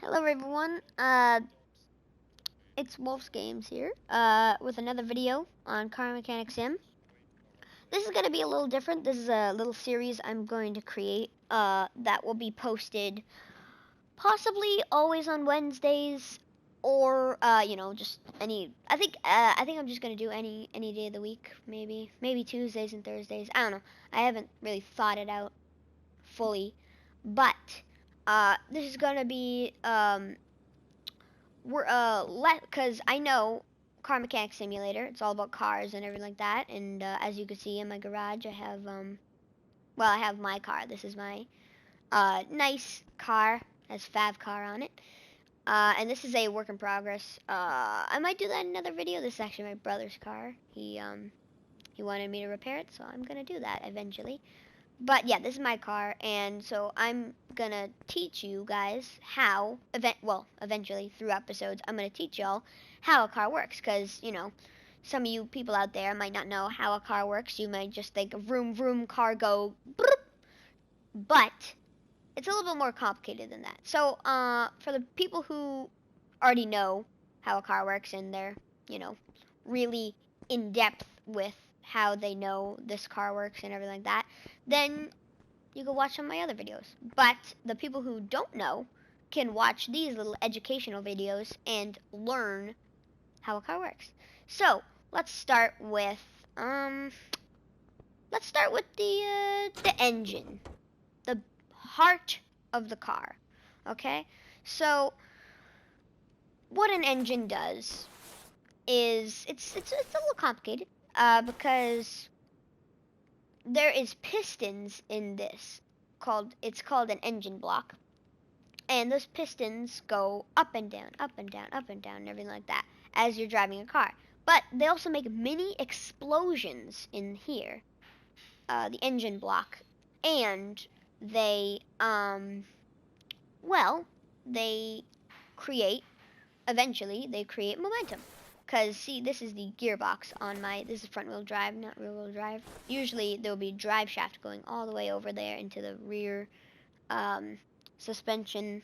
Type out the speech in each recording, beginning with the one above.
Hello everyone, it's Wolf's Games here, with another video on Car Mechanic Sim. This is going to be a little different. This is a little series I'm going to create, that will be posted possibly always on Wednesdays, or, just I think I'm just going to do any day of the week, maybe Tuesdays and Thursdays, I don't know. I haven't really thought it out fully, but, this is going to be, because I know Car Mechanic Simulator. It's all about cars and everything like that. And as you can see in my garage, I have I have my car. This is my nice car. Has Fav car on it. And this is a work in progress. I might do that in another video. This is actually my brother's car. He wanted me to repair it, so I'm gonna do that eventually. But yeah, this is my car, and so I'm gonna teach you guys how, eventually through episodes, I'm gonna teach y'all how a car works, because, some of you people out there might not know how a car works. You might just think vroom vroom car go bloop, but it's a little bit more complicated than that. So, for the people who already know how a car works and they're, really in depth with how they know this car works and everything like that, then you can watch some of my other videos. But the people who don't know can watch these little educational videos and learn how a car works. So let's start with the engine, the heart of the car. Okay, so what an engine does is it's a little complicated, because there is pistons in this. It's called an engine block, and those pistons go up and down, up and down, up and down, and everything like that as you're driving a car. But they also make mini explosions in here, the engine block, and they they create eventually they create momentum. Because, see, this is the gearbox on this is front wheel drive, not rear wheel drive. Usually there will be a drive shaft going all the way over there into the rear suspension,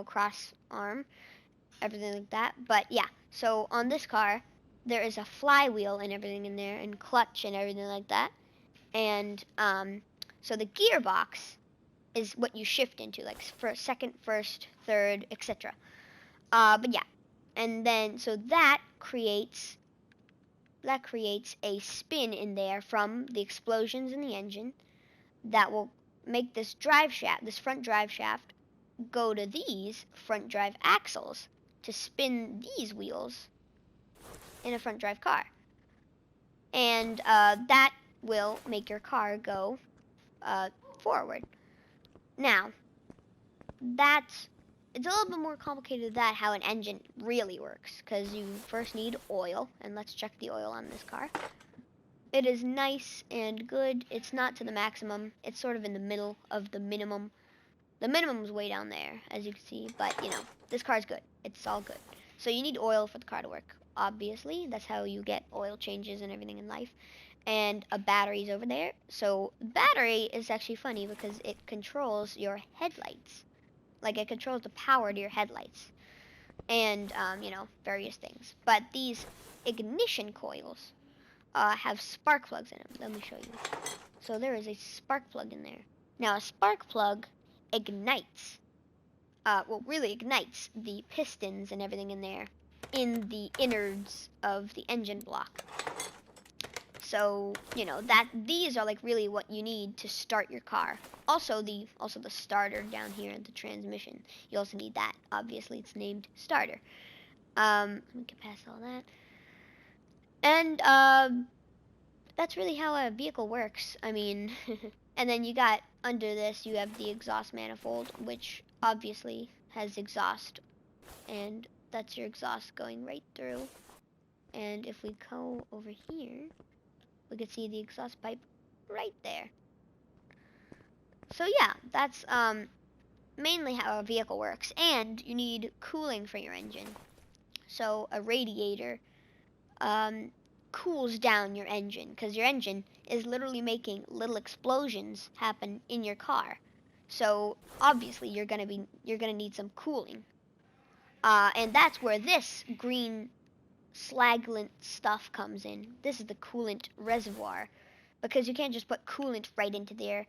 cross arm, everything like that. But yeah, so on this car, there is a flywheel and everything in there, and clutch and everything like that. And so the gearbox is what you shift into, like for second, first, third, etc. But yeah, and then so that creates a spin in there from the explosions in the engine that will make this front drive shaft, go to these front drive axles to spin these wheels in a front drive car, and that will make your car go forward. Now, that's it's a little bit more complicated than that, how an engine really works, because you first need oil, and let's check the oil on this car. It is nice and good. It's not to the maximum. It's sort of in the middle of the minimum. The minimum is way down there, as you can see, but, this car's good. It's all good. So you need oil for the car to work, obviously. That's how you get oil changes and everything in life. And a battery's over there. So the battery is actually funny because it controls your headlights. Like, it controls the power to your headlights and, various things. But these ignition coils have spark plugs in them. Let me show you. So there is a spark plug in there. Now, a spark plug ignites, really ignites the pistons and everything in there in the innards of the engine block. So, these are like really what you need to start your car. Also the starter down here in the transmission. You also need that. Obviously, it's named starter. Let me get past all that. And that's really how a vehicle works. I mean, and then you got under this, you have the exhaust manifold, which obviously has exhaust, and that's your exhaust going right through. And if we go over here, we can see the exhaust pipe right there. So yeah, that's mainly how a vehicle works. And you need cooling for your engine. So a radiator cools down your engine, because your engine is literally making little explosions happen in your car. So obviously you're gonna need some cooling. And that's where this green slaglant stuff comes in. This is the coolant reservoir, because you can't just put coolant right into there.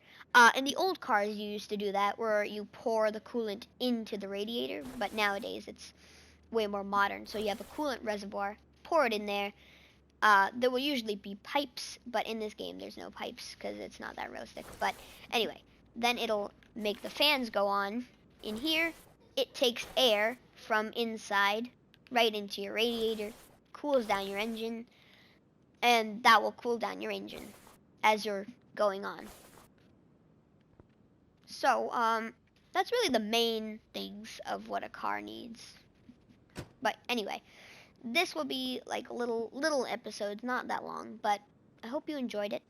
In the old cars, you used to do that, where you pour the coolant into the radiator, but nowadays it's way more modern. So you have a coolant reservoir, pour it in there. There will usually be pipes, but in this game there's no pipes because it's not that realistic. But anyway, then it'll make the fans go on in here. It takes air from inside right into your radiator, cools down your engine, and that will cool down your engine as you're going on. So, that's really the main things of what a car needs. But anyway, this will be like little episodes, not that long, but I hope you enjoyed it.